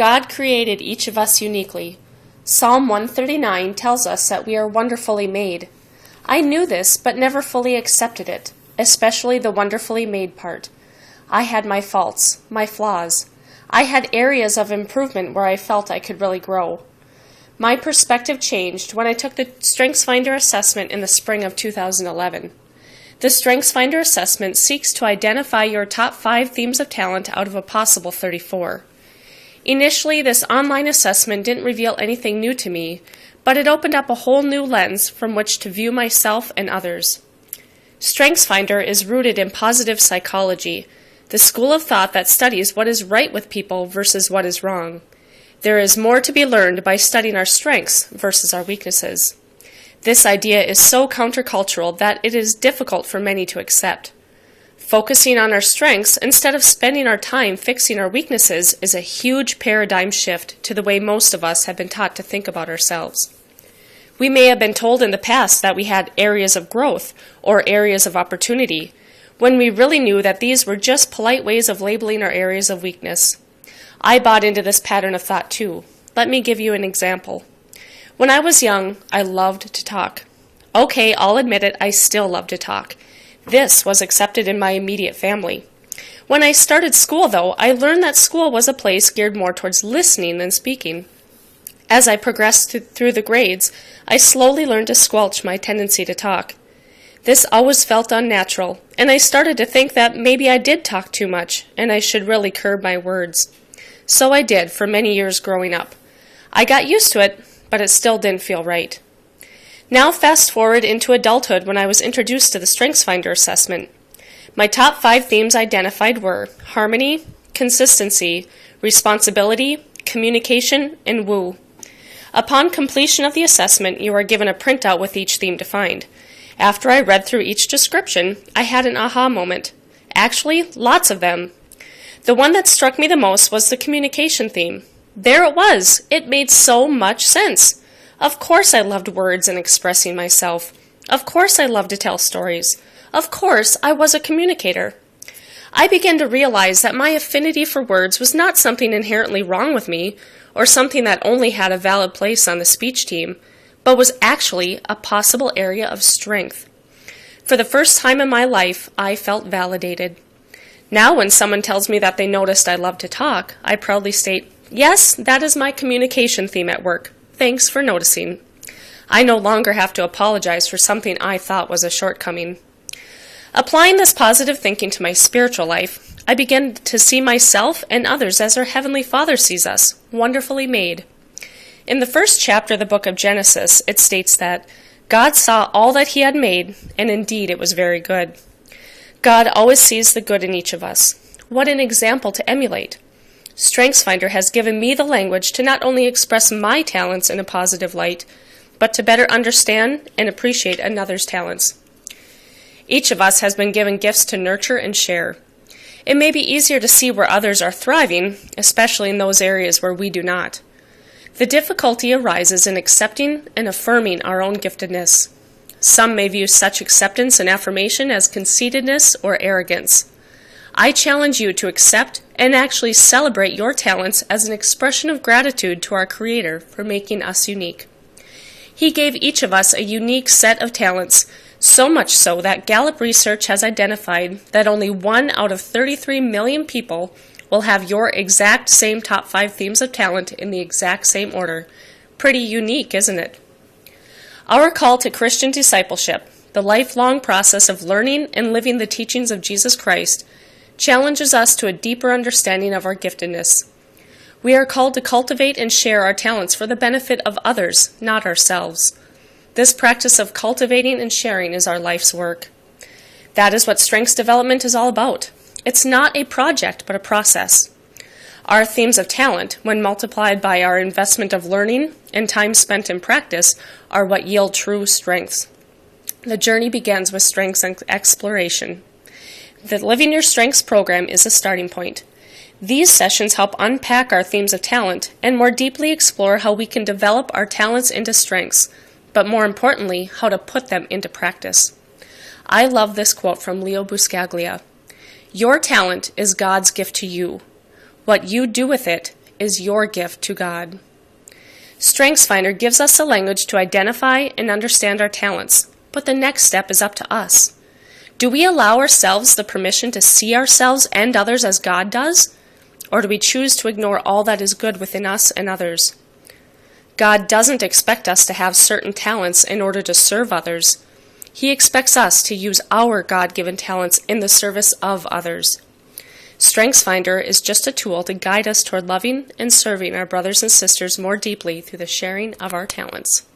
God created each of us uniquely. Psalm 139 tells us that we are wonderfully made. I knew this, but never fully accepted it, especially the wonderfully made part. I had my faults, my flaws. I had areas of improvement where I felt I could really grow. My perspective changed when I took the StrengthsFinder assessment in the spring of 2011. The StrengthsFinder assessment seeks to identify your top 5 themes of talent out of a possible 34. Initially, this online assessment didn't reveal anything new to me, but it opened up a whole new lens from which to view myself and others. StrengthsFinder is rooted in positive psychology, the school of thought that studies what is right with people versus what is wrong. There is more to be learned by studying our strengths versus our weaknesses. This idea is so countercultural that it is difficult for many to accept. Focusing on our strengths instead of spending our time fixing our weaknesses is a huge paradigm shift to the way most of us have been taught to think about ourselves. We may have been told in the past that we had areas of growth or areas of opportunity, when we really knew that these were just polite ways of labeling our areas of weakness. I bought into this pattern of thought too. Let me give you an example. When I was young, I loved to talk. Okay, I'll admit it, I still love to talk. This was accepted in my immediate family. When I started school, though, I learned that school was a place geared more towards listening than speaking. As I progressed through the grades, I slowly learned to squelch my tendency to talk. This always felt unnatural, and I started to think that maybe I did talk too much, and I should really curb my words. So I did for many years growing up. I got used to it, but it still didn't feel right. Now fast forward into adulthood when I was introduced to the StrengthsFinder assessment. My top 5 themes identified were harmony, consistency, responsibility, communication, and woo. Upon completion of the assessment, you are given a printout with each theme defined. After I read through each description, I had an aha moment. Actually, lots of them. The one that struck me the most was the communication theme. There it was. It made so much sense. Of course I loved words and expressing myself. Of course I loved to tell stories. Of course I was a communicator. I began to realize that my affinity for words was not something inherently wrong with me, or something that only had a valid place on the speech team, but was actually a possible area of strength. For the first time in my life, I felt validated. Now when someone tells me that they noticed I love to talk, I proudly state, yes, that is my communication theme at work. Thanks for noticing. I no longer have to apologize for something I thought was a shortcoming. Applying this positive thinking to my spiritual life, I began to see myself and others as our Heavenly Father sees us, wonderfully made. In the first chapter of the book of Genesis, it states that God saw all that He had made, and indeed it was very good. God always sees the good in each of us. What an example to emulate. StrengthsFinder has given me the language to not only express my talents in a positive light, but to better understand and appreciate another's talents. Each of us has been given gifts to nurture and share. It may be easier to see where others are thriving, especially in those areas where we do not. The difficulty arises in accepting and affirming our own giftedness. Some may view such acceptance and affirmation as conceitedness or arrogance. I challenge you to accept and actually celebrate your talents as an expression of gratitude to our Creator for making us unique. He gave each of us a unique set of talents, so much so that Gallup research has identified that only 1 out of 33 million people will have your exact same top 5 themes of talent in the exact same order. Pretty unique, isn't it? Our call to Christian discipleship, the lifelong process of learning and living the teachings of Jesus Christ, challenges us to a deeper understanding of our giftedness. We are called to cultivate and share our talents for the benefit of others, not ourselves. This practice of cultivating and sharing is our life's work. That is what strengths development is all about. It's not a project, but a process. Our themes of talent, when multiplied by our investment of learning and time spent in practice, are what yield true strengths. The journey begins with strengths exploration. The Living Your Strengths program is a starting point. These sessions help unpack our themes of talent and more deeply explore how we can develop our talents into strengths, but more importantly, how to put them into practice. I love this quote from Leo Buscaglia. Your talent is God's gift to you. What you do with it is your gift to God. StrengthsFinder gives us a language to identify and understand our talents, but the next step is up to us. Do we allow ourselves the permission to see ourselves and others as God does? Or do we choose to ignore all that is good within us and others? God doesn't expect us to have certain talents in order to serve others. He expects us to use our God-given talents in the service of others. StrengthsFinder is just a tool to guide us toward loving and serving our brothers and sisters more deeply through the sharing of our talents.